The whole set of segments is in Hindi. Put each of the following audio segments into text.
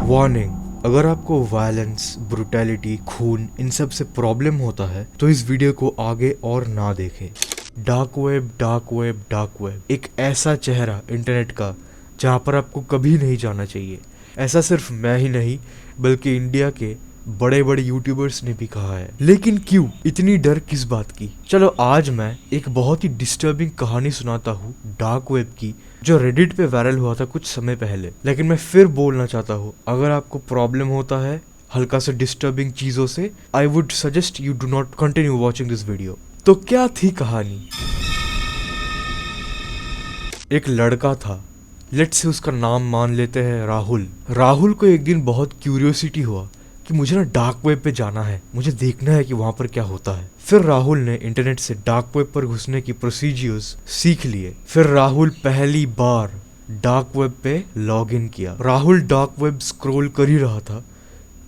वार्निंग, अगर आपको वायलेंस, ब्रुटैलिटी, खून इन सब से प्रॉब्लम होता है तो इस वीडियो को आगे और ना देखें। Dark web, dark web, dark web एक ऐसा चेहरा इंटरनेट का जहां पर आपको कभी नहीं जाना चाहिए। ऐसा सिर्फ मैं ही नहीं बल्कि इंडिया के बड़े बड़े यूट्यूबर्स ने भी कहा है। लेकिन क्यों इतनी डर किस बात की? चलो आज मैं एक बहुत ही डिस्टर्बिंग कहानी सुनाता हूँ डार्क वेब की, जो रेडिट पे वायरल हुआ था कुछ समय पहले। लेकिन मैं फिर बोलना चाहता हूँ, अगर आपको प्रॉब्लम होता है हल्का सा डिस्टर्बिंग चीजों से, I would suggest you do not continue watching this video. तो क्या थी कहानी? एक लड़का था, लेट्स से उसका नाम मान लेते हैं राहुल। राहुल को एक दिन बहुत क्यूरियोसिटी हुआ कि मुझे ना डार्क वेब पे जाना है, मुझे देखना है कि वहां पर क्या होता है। फिर राहुल ने इंटरनेट से डार्क वेब पर घुसने की प्रोसीजर्स सीख लिए। फिर राहुल पहली बार डार्क वेब पे लॉग इन किया। राहुल डार्क वेब स्क्रॉल कर ही रहा था,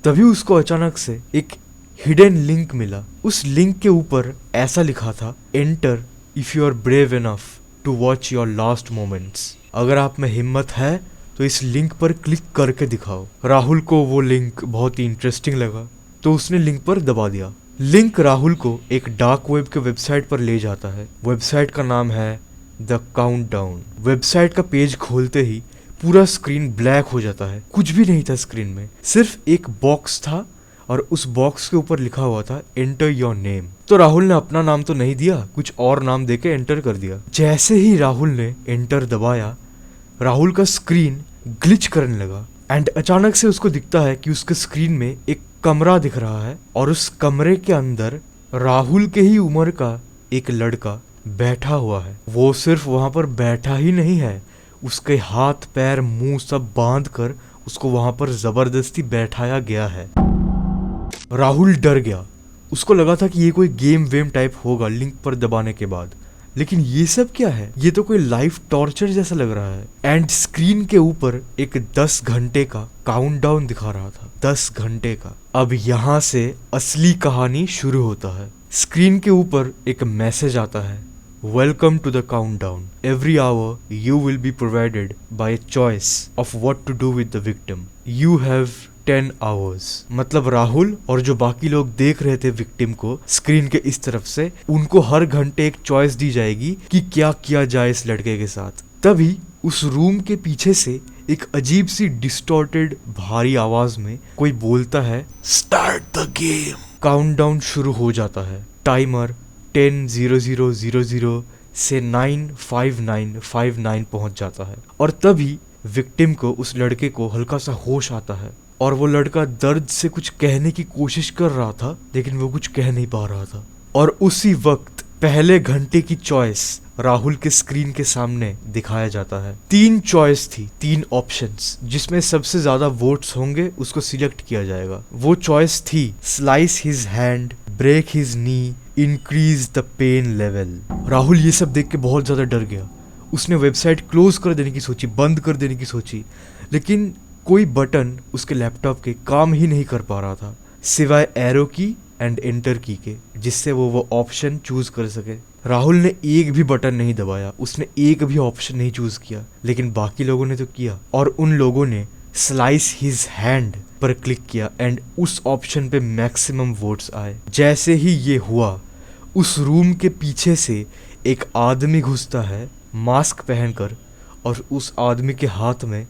तभी उसको अचानक से एक हिडन लिंक मिला। उस लिंक के ऊपर ऐसा लिखा था, enter if you are brave enough to watch your last moments. अगर आप में हिम्मत है तो इस लिंक पर क्लिक करके दिखाओ। राहुल को वो लिंक बहुत ही इंटरेस्टिंग लगा तो उसने लिंक पर दबा दिया। लिंक राहुल को एक डार्क वेब के वेबसाइट पर ले जाता है। वेबसाइट का नाम है द काउंटडाउन। वेबसाइट का पेज खोलते ही पूरा स्क्रीन ब्लैक हो जाता है। कुछ भी नहीं था स्क्रीन में, सिर्फ एक बॉक्स था और उस बॉक्स के ऊपर लिखा हुआ था एंटर योर नेम। तो राहुल ने अपना नाम तो नहीं दिया, कुछ और नाम देके एंटर कर दिया। जैसे ही राहुल ने एंटर दबाया, राहुल का स्क्रीन ग्लिच करने लगा एंड अचानक से उसको दिखता है कि उसके स्क्रीन में एक कमरा दिख रहा है और उस कमरे के अंदर राहुल के ही उम्र का एक लड़का बैठा हुआ है। वो सिर्फ वहां पर बैठा ही नहीं है, उसके हाथ पैर मुंह सब बांध कर उसको वहां पर जबरदस्ती बैठाया गया है। राहुल डर गया, उसको लगा था कि ये कोई गेम वेम टाइप होगा लिंक पर दबाने के बाद, लेकिन ये सब क्या है? ये तो कोई लाइफ टॉर्चर जैसा लग रहा है। एंड स्क्रीन के ऊपर एक 10 घंटे का काउंटडाउन दिखा रहा था, 10 घंटे का। अब यहाँ से असली कहानी शुरू होता है। स्क्रीन के ऊपर एक मैसेज आता है, welcome to the countdown, every hour you will be provided by choice of what to do with the victim, you have 10 hours. मतलब राहुल और जो बाकी लोग देख रहे थे विक्टिम को स्क्रीन के इस तरफ से, उनको हर घंटे एक चॉइस दी जाएगी कि क्या किया जाए इस लड़के के साथ। तभी उस रूम के पीछे से एक अजीब सी डिस्टॉर्टेड भारी आवाज में कोई बोलता है, स्टार्ट द गेम। काउंटडाउन शुरू हो जाता है। टाइमर 10:00:00 से 9:59:59 पहुंच जाता है और तभी विक्टिम को, उस लड़के को हल्का सा होश आता है और वो लड़का दर्द से कुछ कहने की कोशिश कर रहा था लेकिन वो कुछ कह नहीं पा रहा था। और उसी वक्त पहले घंटे की चॉइस राहुल के स्क्रीन के सामने दिखाया जाता है। 3 चॉइस थी, 3 ऑप्शंस, जिसमें सबसे ज्यादा वोट्स होंगे उसको सिलेक्ट किया जाएगा। वो चॉइस थी, slice his hand, break his knee, increase the pain level. Rahul ये सब देख के बहुत ज्यादा डर गया। उसने वेबसाइट क्लोज कर देने की सोची, बंद कर देने की सोची, लेकिन कोई बटन उसके लैपटॉप के काम ही नहीं कर पा रहा था सिवाय एरो की एंड एंटर की के, जिससे वो ऑप्शन चूज कर सके। राहुल ने एक भी बटन नहीं दबाया, उसने एक भी ऑप्शन नहीं चूज किया, लेकिन बाकी लोगों ने तो किया और उन लोगों ने स्लाइस हिज हैंड पर क्लिक किया एंड उस ऑप्शन पे मैक्सिमम वोट्स आए। जैसे ही ये हुआ, उस रूम के पीछे से एक आदमी घुसता है मास्क पहनकर और उस आदमी के हाथ में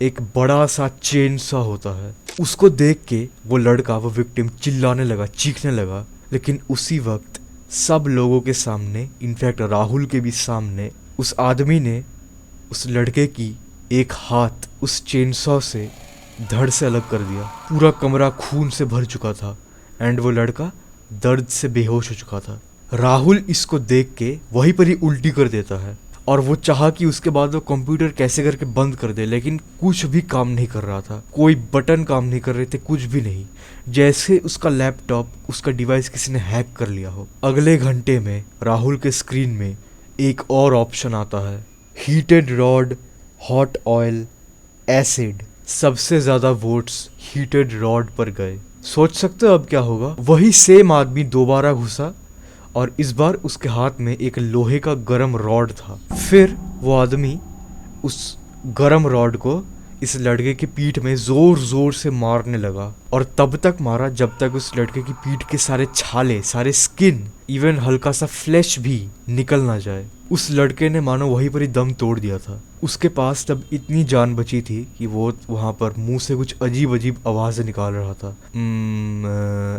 एक बड़ा सा चेन सा होता है। उसको देख के वो लड़का, वो विक्टिम चिल्लाने लगा, चीखने लगा। लेकिन उसी वक्त सब लोगों के सामने, इनफैक्ट राहुल के भी सामने, उस आदमी ने उस लड़के की एक हाथ उस चेनसॉ से धड़ से अलग कर दिया। पूरा कमरा खून से भर चुका था एंड वो लड़का दर्द से बेहोश हो चुका था। राहुल इसको देख के वहीं पर ही उल्टी कर देता है और वो चाहा कि उसके बाद वो कंप्यूटर कैसे करके बंद कर दे, लेकिन कुछ भी काम नहीं कर रहा था। कोई बटन काम नहीं कर रहे थे, कुछ भी नहीं। जैसे उसका लैपटॉप, उसका डिवाइस किसी ने हैक कर लिया हो। अगले घंटे में राहुल के स्क्रीन में एक और ऑप्शन आता है, heated rod, hot oil, acid. सबसे ज्यादा वोट्स हीटेड रॉड पर गए। सोच सकते हो अब क्या होगा? वही सेम आदमी दोबारा घुसा और इस बार उसके हाथ में एक लोहे का गरम रॉड था। फिर वो आदमी उस गरम रॉड को इस लड़के की पीठ में जोर जोर से मारने लगा और तब तक मारा जब तक उस लड़के की पीठ के सारे छाले, सारे स्किन, इवन हल्का सा फ्लैश भी निकल ना जाए। उस लड़के ने मानो वहीं पर ही दम तोड़ दिया था। उसके पास तब इतनी जान बची थी कि वो वहां पर मुंह से कुछ अजीब अजीब आवाजें निकाल रहा था,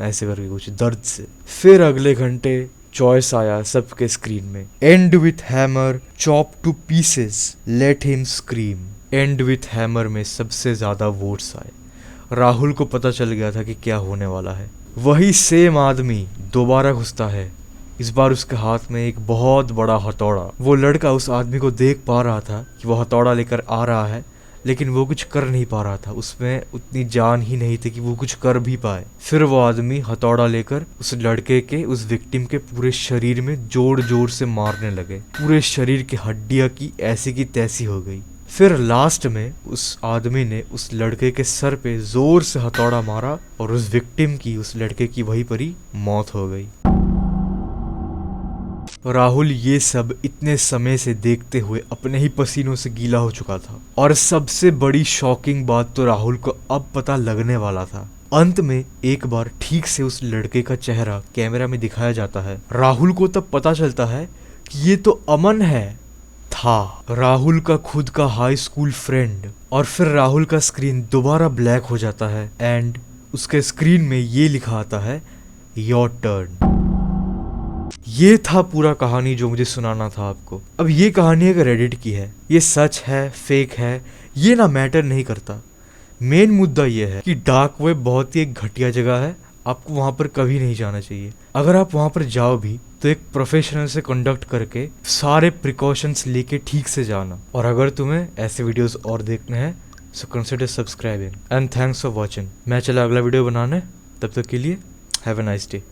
ऐसे करके कुछ दर्द से। फिर अगले घंटे चॉइस आया सबके स्क्रीन में, and with hammer, chop two pieces, let him scream. And with hammer में सबसे ज्यादा वोट्स आए। राहुल को पता चल गया था कि क्या होने वाला है। वही सेम आदमी दोबारा घुसता है, इस बार उसके हाथ में एक बहुत बड़ा हथौड़ा। वो लड़का उस आदमी को देख पा रहा था कि वो हथौड़ा लेकर आ रहा है, लेकिन वो कुछ कर नहीं पा रहा था। उसमें उतनी जान ही नहीं थी कि वो कुछ कर भी पाए। फिर वो आदमी हथौड़ा लेकर उस लड़के के, उस विक्टिम के पूरे शरीर में जोर जोर से मारने लगे। पूरे शरीर की हड्डियां की ऐसी की तैसी हो गई। फिर लास्ट में उस आदमी ने उस लड़के के सर पे जोर से हथौड़ा मारा और उस विक्टिम की, उस लड़के की वहीं पर ही मौत हो गई। राहुल ये सब इतने समय से देखते हुए अपने ही पसीनों से गीला हो चुका था। और सबसे बड़ी शॉकिंग बात तो राहुल को अब पता लगने वाला था। अंत में एक बार ठीक से उस लड़के का चेहरा कैमरा में दिखाया जाता है। राहुल को तब पता चलता है कि ये तो अमन है, था राहुल का खुद का हाई स्कूल फ्रेंड। और फिर राहुल का स्क्रीन दोबारा ब्लैक हो जाता है एंड उसके स्क्रीन में ये लिखा आता है, योर टर्न। ये था पूरा कहानी जो मुझे सुनाना था आपको। अब ये कहानी एक रेडिट की है, ये सच है फेक है ये ना मैटर नहीं करता। मेन मुद्दा ये है कि डार्क वेब बहुत ही एक घटिया जगह है, आपको वहां पर कभी नहीं जाना चाहिए। अगर आप वहां पर जाओ भी तो एक प्रोफेशनल से कंडक्ट करके सारे प्रिकॉशंस लेके ठीक से जाना। और अगर तुम्हें ऐसे वीडियोस और देखने हैं so consider subscribing and thanks for watching. मैं चला अगला वीडियो बनाने, तब तक के लिए हैव अ नाइस डे।